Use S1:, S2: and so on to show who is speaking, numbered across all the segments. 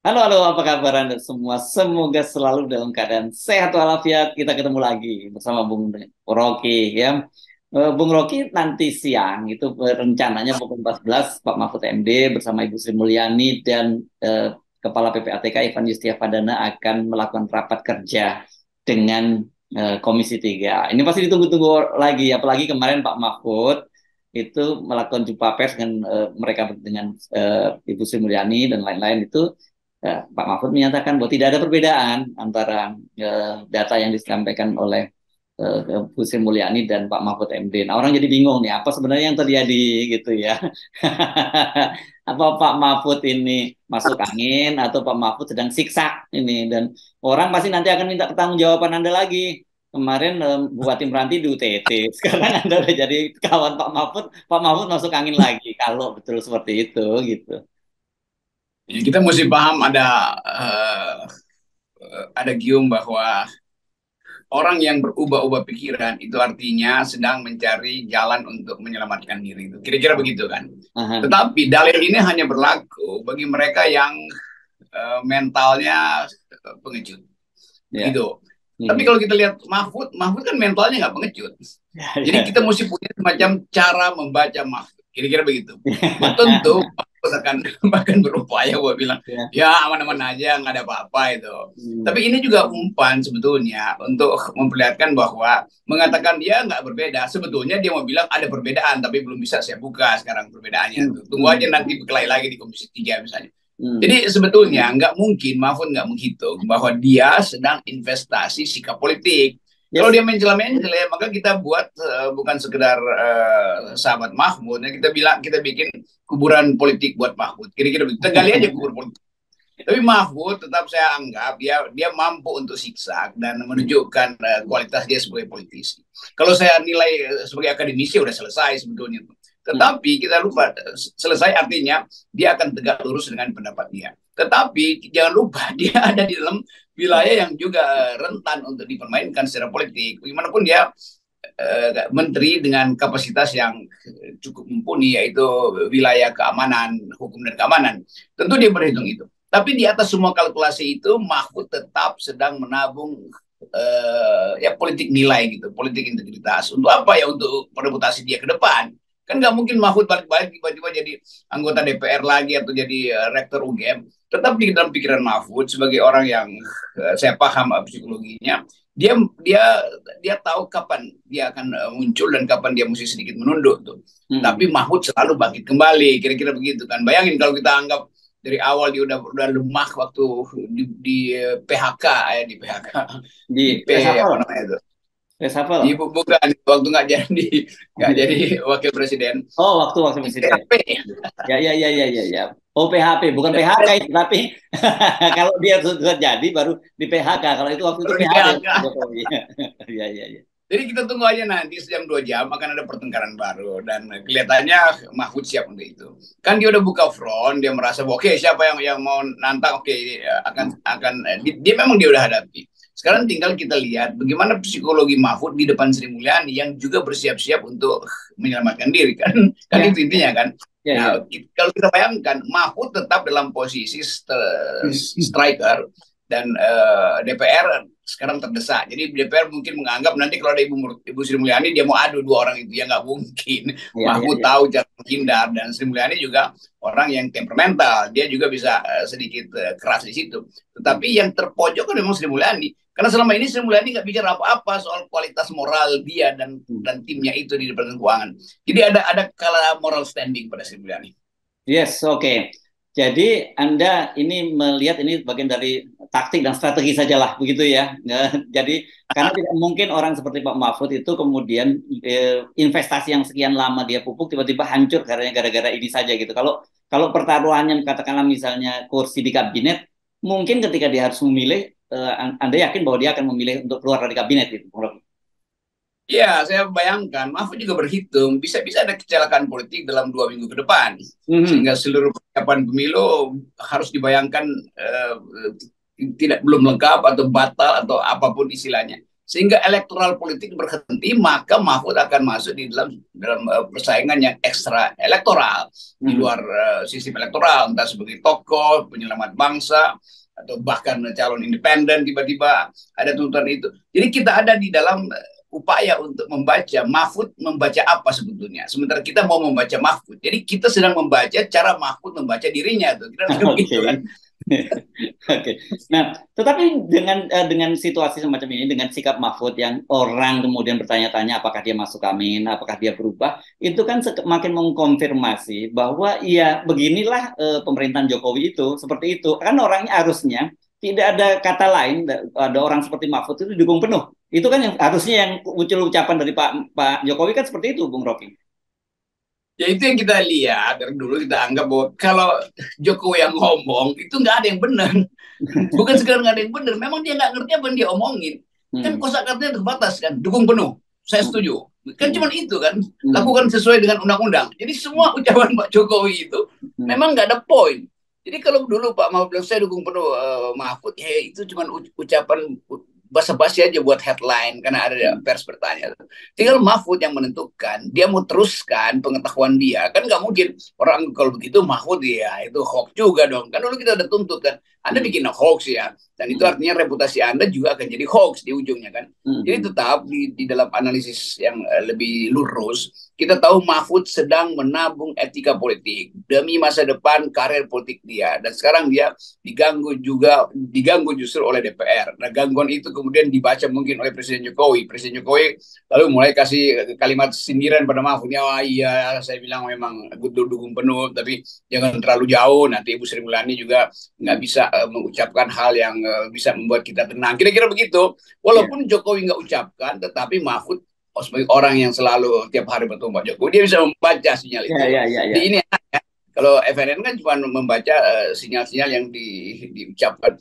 S1: Halo, halo, apa kabar Anda semua? Semoga selalu dalam keadaan sehat walafiat. Kita ketemu lagi bersama Bung Rocky ya. Bung Rocky nanti siang itu rencananya pukul 14 Pak Mahfud MD bersama Ibu Sri Mulyani dan Kepala PPATK Ivan Yustiavandana akan melakukan rapat kerja dengan Komisi 3. Ini pasti ditunggu-tunggu lagi, apalagi kemarin Pak Mahfud itu melakukan jumpa pers dengan mereka dengan Ibu Sri Mulyani dan lain-lain itu. Pak Mahfud menyatakan bahwa tidak ada perbedaan antara data yang disampaikan oleh Bu Sri Mulyani dan Pak Mahfud MD. Nah, orang jadi bingung nih, apa sebenarnya yang terjadi gitu ya. Apa Pak Mahfud ini masuk angin atau Pak Mahfud sedang siksa ini, dan orang pasti nanti akan minta pertanggungjawaban Anda lagi. Kemarin Bupati Meranti di UTT, sekarang Anda udah jadi kawan Pak Mahfud masuk angin lagi kalau betul seperti itu gitu.
S2: Ya, kita mesti paham ada gium bahwa orang yang berubah-ubah pikiran itu artinya sedang mencari jalan untuk menyelamatkan diri itu. Kira-kira begitu kan.
S1: Aha.
S2: Tetapi dalil ini hanya berlaku bagi mereka yang mentalnya pengecut.
S1: Ya.
S2: Begitu. Tapi
S1: Mhm.
S2: kalau kita lihat Mahfud kan mentalnya nggak pengecut.
S1: Ya,
S2: Jadi
S1: ya.
S2: kita mesti punya semacam cara membaca Mahfud. Kira-kira begitu. Belum tentu Mahfud akan bahkan berupaya buat bilang,
S1: Ya.
S2: ya aman-aman aja, nggak ada apa-apa itu.
S1: Hmm.
S2: Tapi ini juga umpan sebetulnya untuk memperlihatkan bahwa mengatakan dia nggak berbeda. Sebetulnya dia mau bilang ada perbedaan, tapi belum bisa saya buka sekarang perbedaannya.
S1: Hmm.
S2: Tuh. Tunggu aja
S1: Hmm.
S2: nanti berkelahi lagi di Komisi 3 misalnya.
S1: Hmm.
S2: Jadi sebetulnya nggak mungkin Mahfud nggak menghitung bahwa dia sedang investasi sikap politik. Kalau
S1: Yes.
S2: dia mencela-mencela, maka kita buat bukan sekedar sahabat Mahfud, ya, kita bilang kita bikin kuburan politik buat Mahfud. Kira-kira begitu. Kita gali aja kubur politik. Tapi Mahfud tetap saya anggap dia mampu untuk siksa dan menunjukkan kualitas dia sebagai politisi. Kalau saya nilai sebagai akademisi udah selesai sebetulnya.
S1: Hmm.
S2: Tetapi kita lupa selesai artinya dia akan tegak lurus dengan pendapat dia. Tetapi jangan lupa dia ada di dalam wilayah yang juga rentan untuk dipermainkan secara politik. Bagaimanapun dia menteri dengan kapasitas yang cukup mumpuni yaitu wilayah keamanan, hukum dan keamanan. Tentu dia berhitung itu. Tapi di atas semua kalkulasi itu Mahfud tetap sedang menabung ya politik nilai gitu, politik integritas. Untuk apa ya? Untuk reputasi dia ke depan. Kan nggak mungkin Mahfud balik-balik tiba-tiba jadi anggota DPR lagi atau jadi rektor UGM. Tetap di dalam pikiran Mahfud sebagai orang yang saya paham psikologinya, dia dia dia tahu kapan dia akan muncul dan kapan dia mesti sedikit menunduk tuh.
S1: Hmm.
S2: Tapi Mahfud selalu bangkit kembali, kira-kira begitu kan. Bayangin kalau kita anggap dari awal dia udah lemah waktu di PHK ya di PHK di
S1: Di
S2: P apa
S1: reshuffle,
S2: namanya itu di
S1: reshuffle.
S2: bukan waktu nggak jadi wakil presiden
S1: Oh, waktu waktu
S2: di
S1: presiden.
S2: PHP
S1: Ya, ya, ya, ya, ya, ya. Oh, PHP, bukan
S2: dan
S1: PHK itu, tapi kalau dia sudah jadi baru di PHK. Kalau itu waktu itu
S2: baru di
S1: PHP
S2: PHK.
S1: Pak Jokowi. Ya, ya, ya.
S2: Jadi kita tunggu aja nanti sejam 2 jam akan ada pertengkaran baru dan kelihatannya Mahfud siap untuk itu. Kan dia udah buka front, dia merasa oke siapa yang mau nantang oke akan dia memang dia udah hadapi. Sekarang tinggal kita lihat bagaimana psikologi Mahfud di depan Sri Mulyani yang juga bersiap-siap untuk menyelamatkan diri kan. Kan
S1: Ya,
S2: itu intinya kan.
S1: ya, ya.
S2: Nah, kalau kita bayangkan Mahfud tetap dalam posisi striker dan DPR sekarang terdesak. Jadi DPR mungkin menganggap nanti kalau ada Ibu Sri Mulyani dia mau adu dua orang itu ya nggak mungkin.
S1: Ya, ya,
S2: Mahfud
S1: ya.
S2: tahu cara menghindar dan Sri Mulyani juga orang yang temperamental. Dia juga bisa sedikit keras di situ. Tetapi yang terpojok kan memang Sri Mulyani. Karena selama ini Sri Mulyani nggak bicara apa-apa soal kualitas moral dia dan timnya itu di Departemen Keuangan. Jadi ada kala moral standing pada Sri Mulyani.
S1: Yes, oke. Jadi Anda ini melihat ini bagian dari taktik dan strategi sajalah, begitu ya. Jadi karena tidak mungkin orang seperti Pak Mahfud itu kemudian investasi yang sekian lama dia pupuk tiba-tiba hancur karena gara-gara ini saja gitu. Kalau kalau pertaruhannya katakanlah misalnya kursi di kabinet, mungkin ketika dia harus memilih, Anda yakin bahwa dia akan memilih untuk keluar dari kabinet gitu.
S2: Ya, saya bayangkan, Mahfud juga berhitung, bisa-bisa ada kecelakaan politik dalam 2 minggu ke depan.
S1: Mhm.
S2: Sehingga seluruh persiapan pemilu harus dibayangkan belum lengkap atau batal atau apapun istilahnya. sehingga elektoral politik berhenti, maka Mahfud akan masuk di dalam persaingan yang ekstra elektoral di luar sistem elektoral, entah sebagai tokoh penyelamat bangsa atau bahkan calon independen, tiba-tiba ada tuntutan itu. Jadi kita ada di dalam upaya untuk membaca Mahfud membaca apa sebetulnya. Sementara kita mau membaca Mahfud. Jadi kita sedang membaca cara Mahfud membaca dirinya tuh. Kira-kira begitu kan.
S1: Oke. Nah, tetapi dengan situasi semacam ini, dengan sikap Mahfud yang orang kemudian bertanya-tanya apakah dia masuk Amin, apakah dia berubah, itu kan semakin mengkonfirmasi bahwa ya beginilah pemerintahan Jokowi itu, seperti itu. Kan orangnya harusnya tidak ada kata lain, ada orang seperti Mahfud itu didukung penuh. Itu kan yang harusnya yang muncul ucapan dari Pak Jokowi kan seperti itu, Bung Rocky.
S2: Ya itu yang kita lihat dari dulu, kita anggap bahwa kalau Jokowi yang ngomong itu nggak ada yang benar. Bukan sekedar nggak ada yang benar, memang dia nggak ngerti apa yang dia omongin. Kan kosakatanya terbatas kan, dukung penuh, saya setuju. Kan cuma itu kan, lakukan sesuai dengan undang-undang. Jadi semua ucapan Pak Jokowi itu memang nggak ada poin. Jadi kalau dulu Pak Mahfud bilang saya dukung penuh Mahfud, ya itu cuma ucapan basa-basi aja buat headline karena ada pers bertanya. Tinggal Mahfud yang menentukan dia mau teruskan pengetahuan dia. Kan nggak mungkin orang kalau begitu Mahfud ya itu hoax juga dong. Kan dulu kita udah tuntut kan, Anda bikin hoax ya, dan itu artinya reputasi Anda juga akan jadi hoax di ujungnya kan. Jadi tetap di dalam analisis yang lebih lurus, kita tahu Mahfud sedang menabung etika politik demi masa depan karir politik dia, dan sekarang dia diganggu justru oleh DPR. Nah, gangguan itu kemudian dibaca mungkin oleh Presiden Jokowi. Presiden Jokowi lalu mulai kasih kalimat sindiran pada Mahfud. Wah iya, saya bilang memang dukung penuh, tapi jangan terlalu jauh. Nanti Ibu Sri Mulyani juga nggak bisa mengucapkan hal yang bisa membuat kita tenang. Kira-kira begitu. Walaupun Jokowi nggak ucapkan, tetapi Mahfud sebagai orang yang selalu tiap hari bertemu Pak Jokowi, dia bisa membaca sinyal itu. Di ini kalau FNN kan cuma membaca sinyal-sinyal yang diucapkan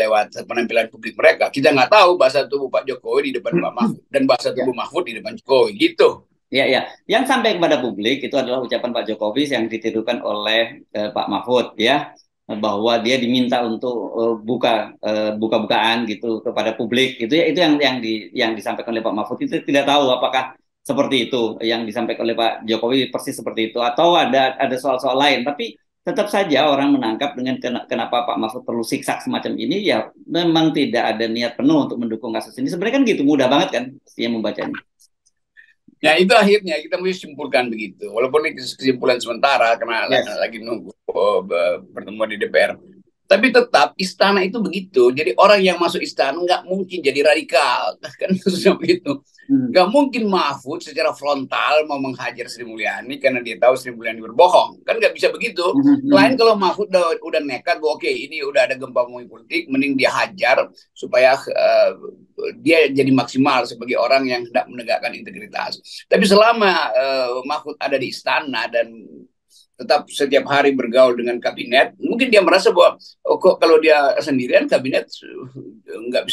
S2: lewat penampilan publik mereka. Kita nggak tahu bahasa tubuh Pak Jokowi di depan Pak Mahfud dan bahasa tubuh Mahfud di depan Jokowi gitu.
S1: Ya. Yang sampai kepada publik itu adalah ucapan Pak Jokowi yang ditirukan oleh Pak Mahfud, ya, bahwa dia diminta untuk buka-bukaan gitu kepada publik. Itu yang disampaikan oleh Pak Mahfud. Itu tidak tahu apakah seperti itu yang disampaikan oleh Pak Jokowi persis seperti itu atau ada soal-soal lain. Tapi tetap saja orang menangkap dengan kenapa Pak Mahfud perlu siksak semacam ini, ya memang tidak ada niat penuh untuk mendukung kasus ini. Sebenarnya kan gitu, mudah banget kan dia membacanya.
S2: Nah itu akhirnya kita mesti simpulkan begitu, walaupun ini kesimpulan sementara karena lagi nunggu pertemuan di DPR. Tapi tetap istana itu begitu. Jadi orang yang masuk istana nggak mungkin jadi radikal, kan begitu. Nggak mungkin Mahfud secara frontal mau menghajar Sri Mulyani karena dia tahu Sri Mulyani berbohong, kan nggak bisa begitu. Lain kalau Mahfud udah nekat, oke ini udah ada gempa bumi politik, mending dia hajar supaya dia jadi maksimal sebagai orang yang hendak menegakkan integritas. Tapi selama Mahfud ada di istana dan tetap setiap hari bergaul dengan kabinet, mungkin dia merasa bahwa kok kalau dia sendirian kabinet nggak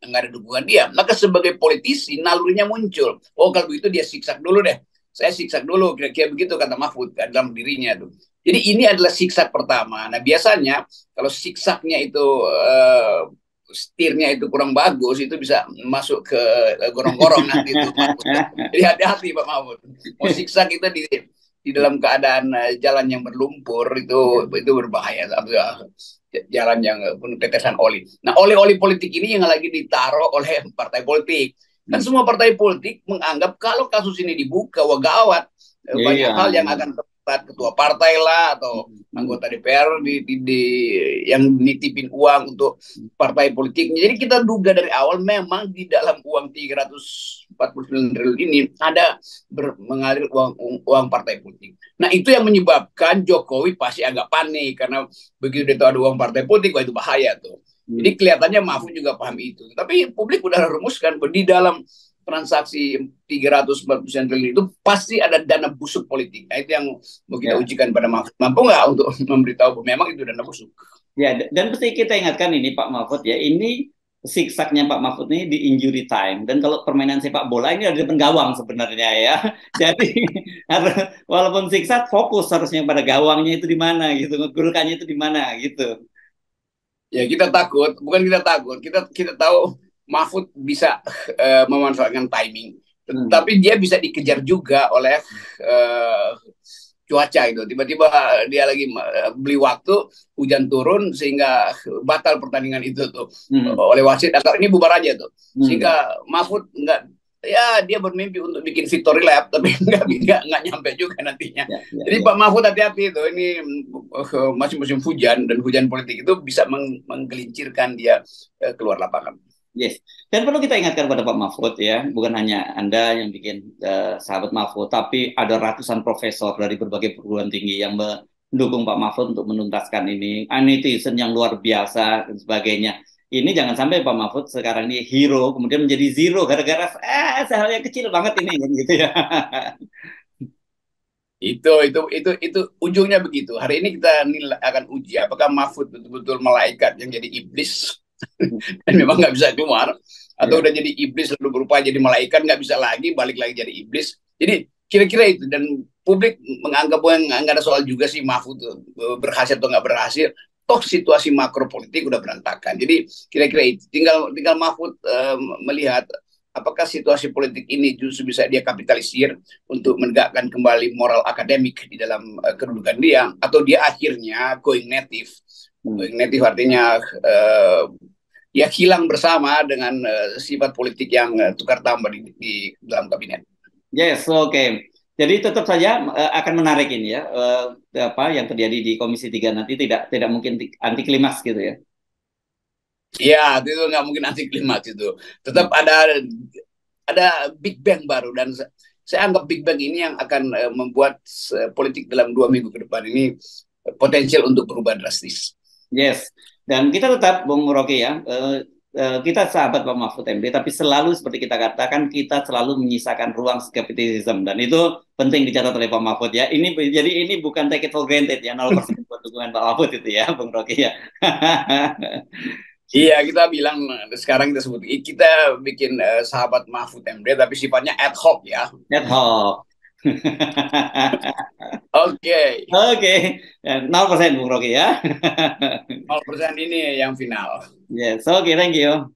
S2: ada dukungan dia. Maka sebagai politisi nalurinya muncul. Oh kalau begitu dia siksak dulu deh. Saya siksak dulu, kira-kira begitu kata Mahfud dalam dirinya tuh. Jadi ini adalah siksak pertama. Nah biasanya kalau siksaknya itu setirnya itu kurang bagus, itu bisa masuk ke gorong-gorong nanti itu. Jadi hati-hati Pak Mahfud. Mau siksak kita di dalam keadaan jalan yang berlumpur itu berbahaya, jalan yang penuh tetesan oli. Nah oli-oli politik ini yang lagi ditaruh oleh partai politik. Dan semua partai politik menganggap kalau kasus ini dibuka, wah gawat, banyak hal yang akan terlibat, ketua partai lah atau anggota DPR yang nitipin uang untuk partai politik. Jadi kita duga dari awal memang di dalam uang 349 triliun ini ada mengalir uang partai politik. Nah itu yang menyebabkan Jokowi pasti agak panik karena begitu dia tahu ada uang partai politik, wah itu bahaya tuh. Jadi kelihatannya Mahfud juga paham itu. Tapi publik udah rumuskan di dalam transaksi 349 triliun itu pasti ada dana busuk politik. Nah itu yang mau kita ujikan pada Mahfud. Mampu nggak untuk memberitahu bahwa memang itu dana busuk?
S1: Ya, dan mesti kita ingatkan ini Pak Mahfud ya, ini siksaknya Pak Mahfud ini di injury time. Dan kalau permainan sepak bola ini ada di depan gawang sebenarnya ya. Jadi walaupun siksak, fokus harusnya pada gawangnya itu di mana gitu, ngegulkannya itu di mana gitu.
S2: Ya kita takut, bukan kita takut, kita tahu Mahfud bisa memanfaatkan timing,
S1: Hmm.
S2: tapi dia bisa dikejar juga oleh cuaca itu. Tiba-tiba dia lagi beli waktu, hujan turun sehingga batal pertandingan itu tuh
S1: Hmm.
S2: oleh wasit. Atau ini bubar aja tuh,
S1: Hmm.
S2: sehingga Mahfud nggak, ya dia bermimpi untuk bikin victory lap tapi nggak nyampe juga nantinya.
S1: Ya, ya,
S2: Jadi
S1: ya.
S2: Pak Mahfud hati-hati itu, ini masih musim hujan dan hujan politik itu bisa menggelincirkan dia keluar lapangan.
S1: Yes. Dan perlu kita ingatkan pada Pak Mahfud ya, bukan hanya Anda yang bikin sahabat Mahfud, tapi ada ratusan profesor dari berbagai perguruan tinggi yang mendukung Pak Mahfud untuk menuntaskan ini. Netizen yang luar biasa dan sebagainya. Ini jangan sampai Pak Mahfud sekarang ini hero, kemudian menjadi zero gara-gara hal yang kecil banget ini, kan gitu ya.
S2: Itu ujungnya begitu. Hari ini kita nilai, akan uji apakah Mahfud betul-betul malaikat yang jadi iblis dan memang nggak bisa keluar, atau
S1: Ya.
S2: udah jadi iblis lalu berubah jadi malaikat, nggak bisa lagi balik lagi jadi iblis. Jadi kira-kira itu, dan publik menganggap bahwa nggak ada soal juga sih Mahfud berhasil atau nggak berhasil. Toh situasi makro politik udah berantakan. Jadi kira-kira itu. Tinggal Mahfud melihat apakah situasi politik ini justru bisa dia kapitalisir untuk menegakkan kembali moral akademik di dalam kedudukan dia, atau dia akhirnya going native.
S1: Hmm.
S2: Going native artinya ya hilang bersama dengan sifat politik yang tukar tambah di dalam kabinet.
S1: Yes, oke. Jadi tetap saja akan menarik ini ya, apa yang terjadi di Komisi 3 nanti tidak mungkin anti klimaks gitu ya.
S2: Ya, itu nggak mungkin anti klimaks itu. Tetap
S1: Hmm.
S2: ada Big Bang baru, dan saya anggap Big Bang ini yang akan membuat politik dalam 2 minggu ke depan ini potensial untuk berubah drastis.
S1: Yes, dan kita tetap, Bung Rocky ya, kita sahabat Pak Mahfud MD, tapi selalu seperti kita katakan, kita selalu menyisakan ruang skepticism, dan itu penting dicatat oleh Pak Mahfud ya. Jadi ini bukan take it for granted ya, 0% buat dukungan Pak Mahfud itu ya, Bung Rocky ya.
S2: Iya, kita bilang sekarang kita sebut kita bikin sahabat Mahfud MD tapi sifatnya ad hoc ya.
S1: Ad hoc.
S2: Oke,
S1: Oke, 0% Bung Rocky ya.
S2: 0% ini yang final.
S1: Yes, oke, thank you.